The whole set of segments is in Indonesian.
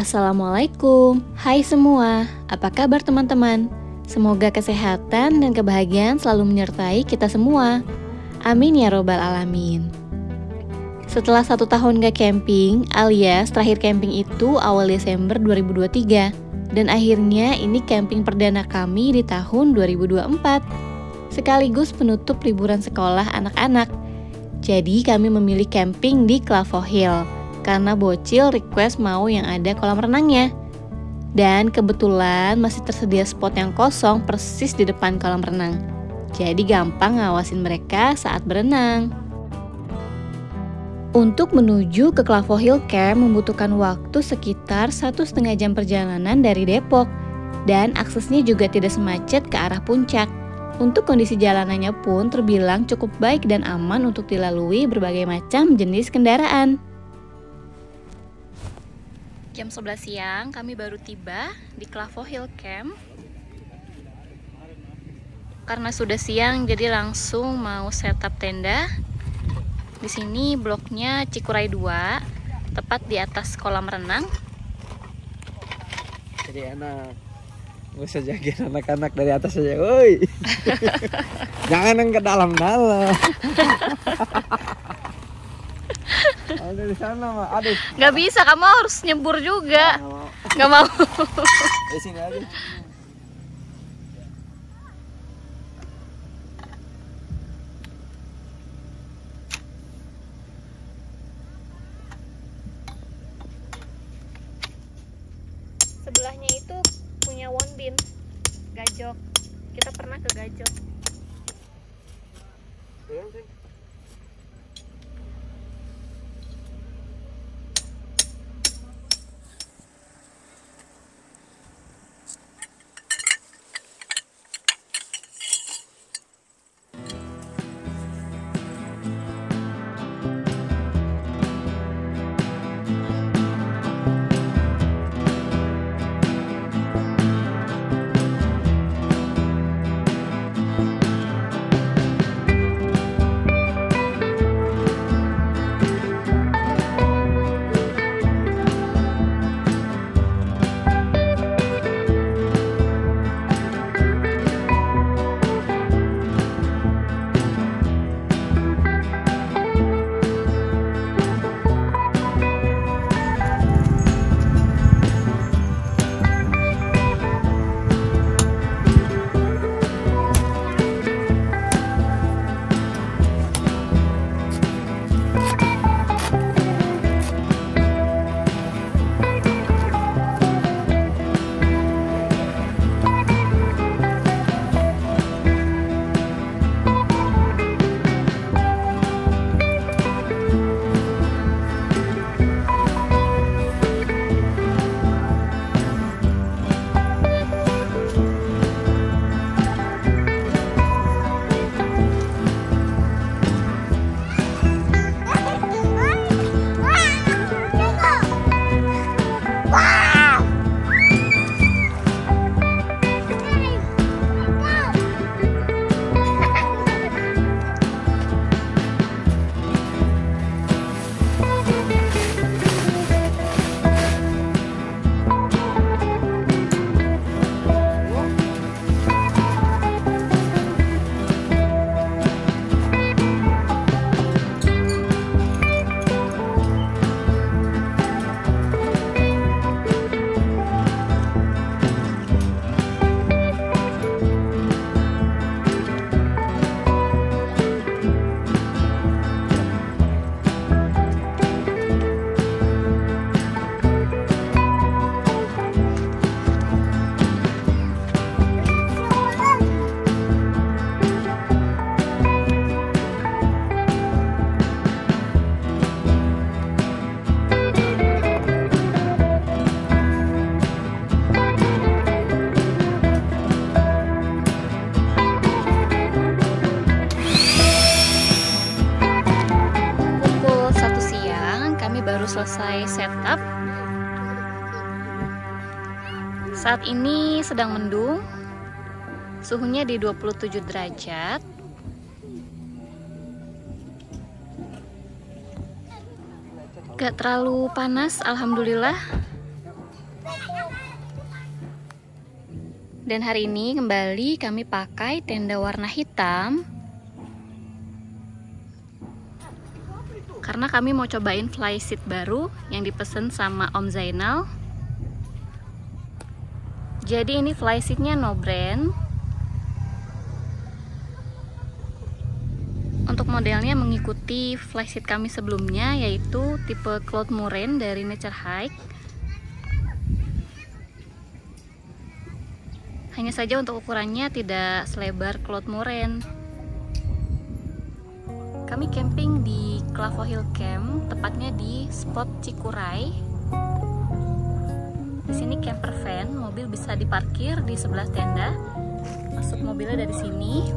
Assalamualaikum, hai semua, apa kabar teman-teman? Semoga kesehatan dan kebahagiaan selalu menyertai kita semua. Amin ya robbal alamin. Setelah 1 tahun gak camping, alias terakhir camping itu awal Desember 2023. Dan akhirnya ini camping perdana kami di tahun 2024. Sekaligus penutup liburan sekolah anak-anak. Jadi kami memilih camping di Clavo Hill karena bocil request mau yang ada kolam renangnya. Dan kebetulan masih tersedia spot yang kosong persis di depan kolam renang. Jadi gampang ngawasin mereka saat berenang. Untuk menuju ke Clavo Hill Camp membutuhkan waktu sekitar 1,5 jam perjalanan dari Depok. Dan aksesnya juga tidak semacet ke arah puncak. Untuk kondisi jalanannya pun terbilang cukup baik dan aman untuk dilalui berbagai macam jenis kendaraan. Jam 11 siang kami baru tiba di Clavo Hill Camp. Karena sudah siang jadi langsung mau setup tenda. Di sini bloknya Cikuray 2, tepat di atas kolam renang. Jadi enak. Gak usah jagain anak-anak dari atas aja, woi. Jangan yang ke dalam-dalam. Ada di sana mah, aduh. Gak bisa, kamu harus nyebur juga. Gak mau. Di sini aja. Sebelahnya itu punya Wonbin, Gajok. Kita pernah ke Gajok. Selesai setup. Saat ini sedang mendung. Suhunya di 27 derajat. Gak terlalu panas, alhamdulillah. Dan hari ini kembali kami pakai tenda warna hitam karena kami mau cobain flyseat baru yang dipesan sama Om Zainal. Jadi ini flyseatnya no brand. Untuk modelnya mengikuti flyseat kami sebelumnya, yaitu tipe Cloud Moraine dari Nature Hike. Hanya saja untuk ukurannya tidak selebar Cloud Moraine. Kami camping di Clavo Hill Camp, tepatnya di spot Cikuray. Di sini camper van, mobil bisa diparkir di sebelah tenda. Masuk mobilnya dari sini.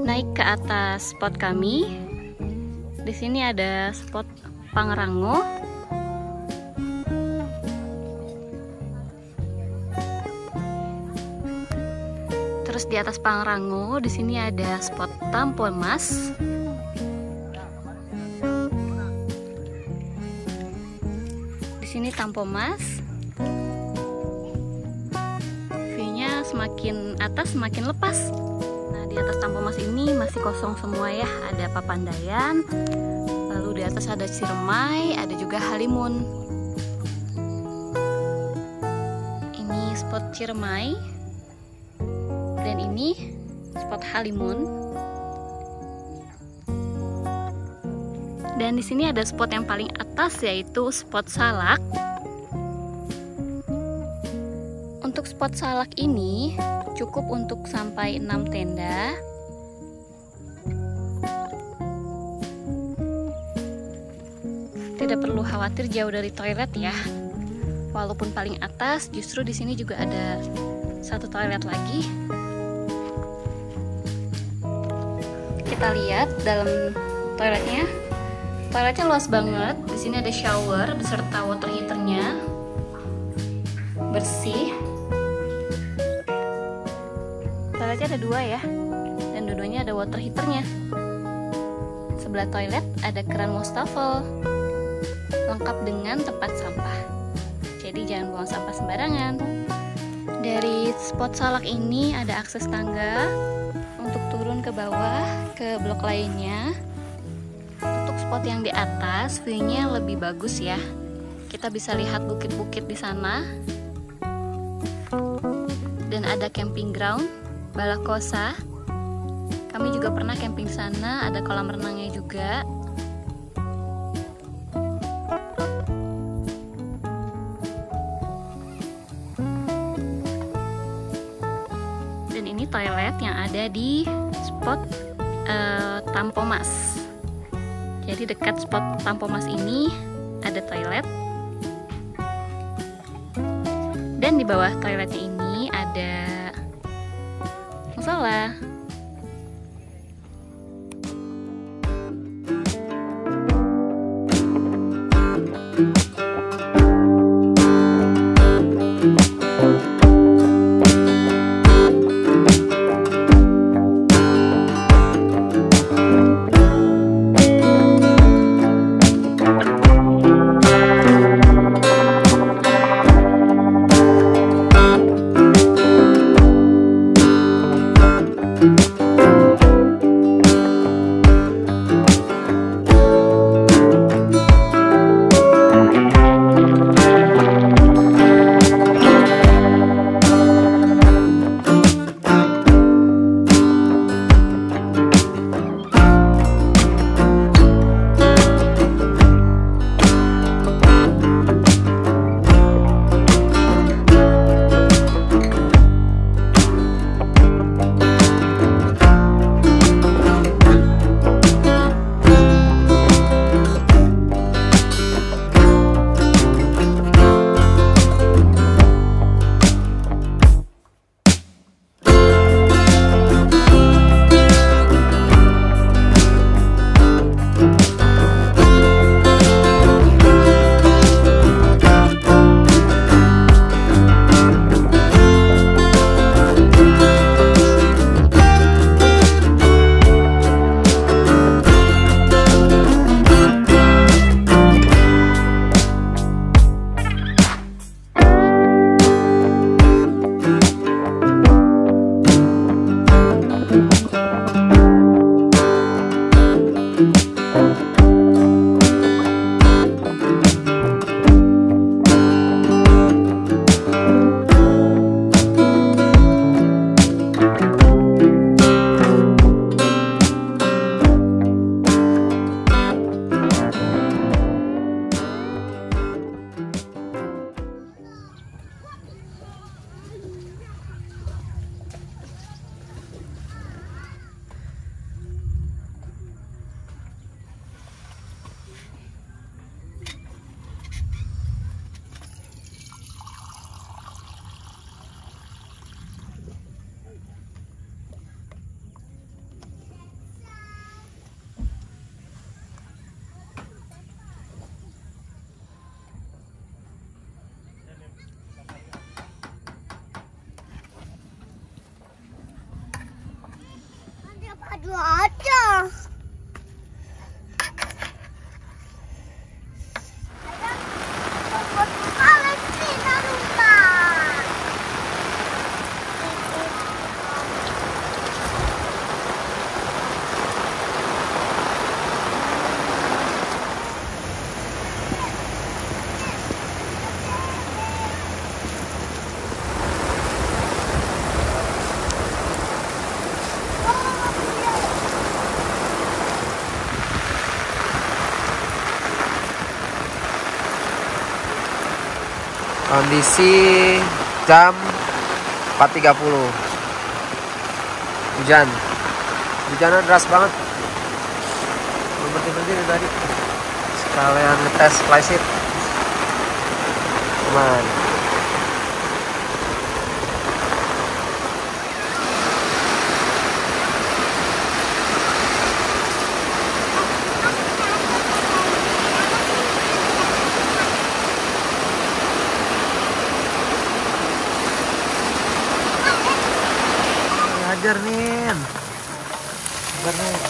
Naik ke atas spot kami. Di sini ada spot Pangrango. Terus di atas Pangrango, di sini ada spot Tampomas. Di sini Tampomas. View-nya semakin atas semakin lepas. Nah, di atas Tampomas ini masih kosong semua ya. Ada Papandayan, lalu di atas ada Ciremai, ada juga Halimun. Ini spot Ciremai. Dan ini spot Halimun. Dan di sini ada spot yang paling atas, yaitu spot Salak. Untuk spot Salak ini cukup untuk sampai 6 tenda. Tidak perlu khawatir jauh dari toilet ya. Walaupun paling atas, justru di sini juga ada satu toilet lagi. Kita lihat dalam toiletnya. Toiletnya luas banget. Di sini ada shower beserta water heaternya. Bersih. Toiletnya ada 2 ya. Dan dua-duanya ada water heaternya. Sebelah toilet ada keran wastafel. Lengkap dengan tempat sampah. Jadi jangan buang sampah sembarangan. Dari spot Salak ini ada akses tangga untuk turun ke bawah ke blok lainnya. Untuk spot yang di atas, view-nya lebih bagus ya. Kita bisa lihat bukit-bukit di sana. Dan ada camping ground, Balakosa. Kami juga pernah camping di sana, ada kolam renangnya juga. Dan ini toilet yang ada di spot Tampomas. Jadi dekat spot Tampomas ini ada toilet. Dan di bawah toiletnya ini ada musola. Dua aja. Kondisi jam 4.30. Hujannya deras banget. Belum berhenti tadi. Sekalian ngetes flysheet. Aman. Ajar Nin. Sabar Nin.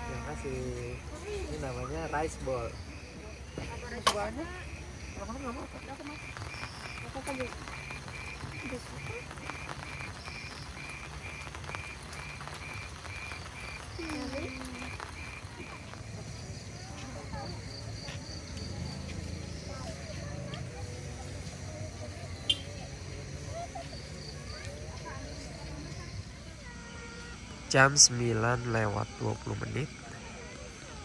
Terima kasih. Ini namanya rice ball. Rice ballnya? Kalau nggak mau apa? Jam 9:20.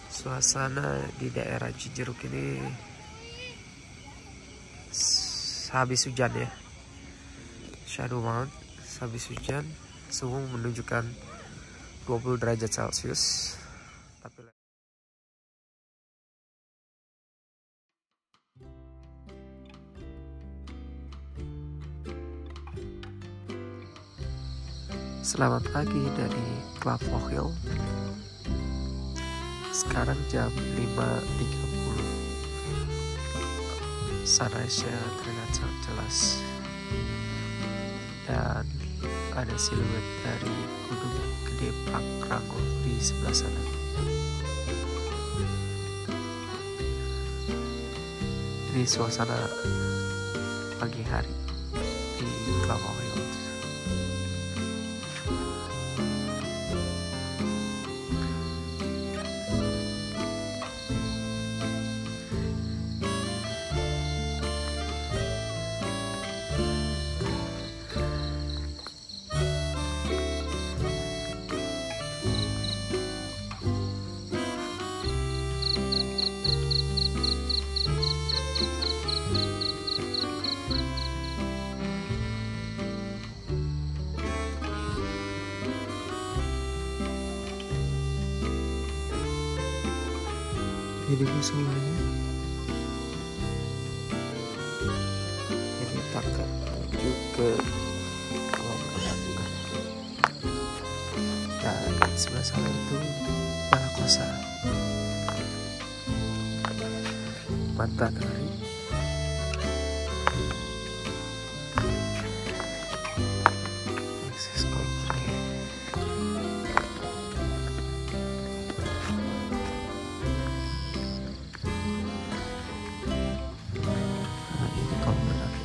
Suasana di daerah Cijeruk ini habis hujan ya. Shadow banget, habis hujan. Suhu menunjukkan 20 derajat Celcius. Tapi selamat pagi dari Clavo Hill. Sekarang jam 5.30. Sunrise-nya terlihat sangat jelas. Dan ada siluet dari Gunung Gede Pangrango di sebelah sana. Ini suasana pagi hari di Clavo Hill. Ini musolanya. Ini tangga menuju ke kolam renang. Dan sebelah sana itu balai kosa. matahari. This is okay. Nah, ini kabel lagi.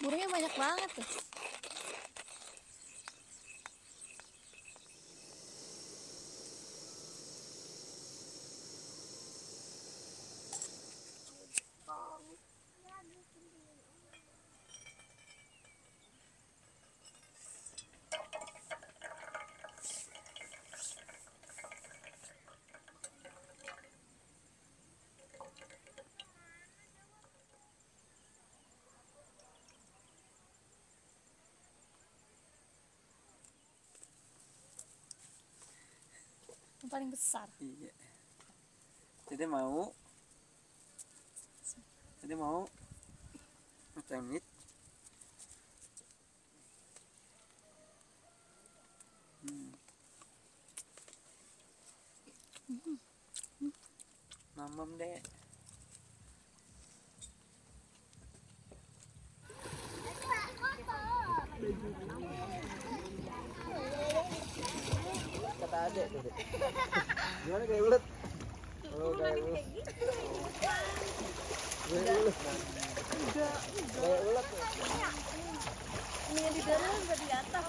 Burungnya banyak banget tuh. Yang paling besar. Iya. Jadi mau macam ini. Mamam deh. Kata adek tuh. Gimana kayak ulet? Oh, kayak ulet. Kayak ulet. Kayak ulet. Ini yang di dalam nggak di atas.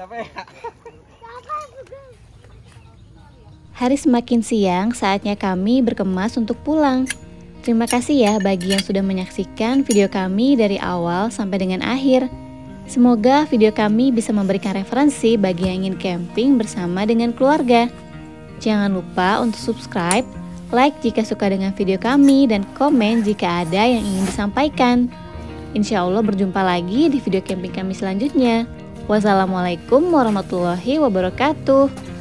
Capek ya? Hari semakin siang, saatnya kami berkemas untuk pulang. Terima kasih ya bagi yang sudah menyaksikan video kami dari awal sampai dengan akhir. Semoga video kami bisa memberikan referensi bagi yang ingin camping bersama dengan keluarga. Jangan lupa untuk subscribe, like jika suka dengan video kami, dan komen jika ada yang ingin disampaikan. Insya Allah berjumpa lagi di video camping kami selanjutnya. Wassalamualaikum warahmatullahi wabarakatuh.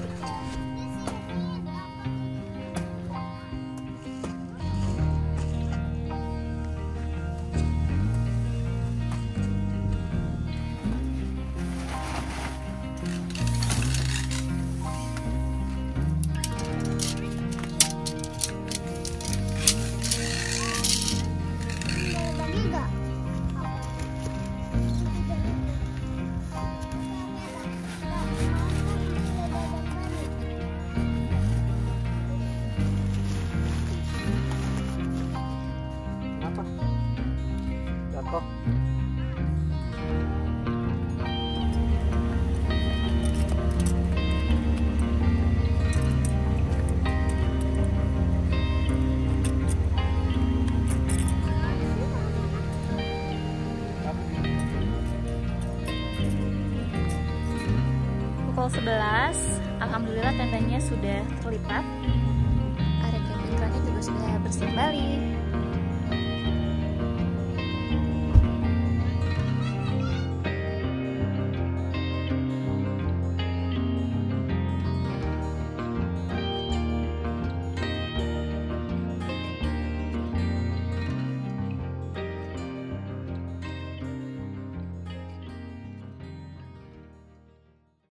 Kenapa? Jatuh. Pukul 11, alhamdulillah tendanya sudah terlipat. Area camping groundnya juga sudah bersih kembali.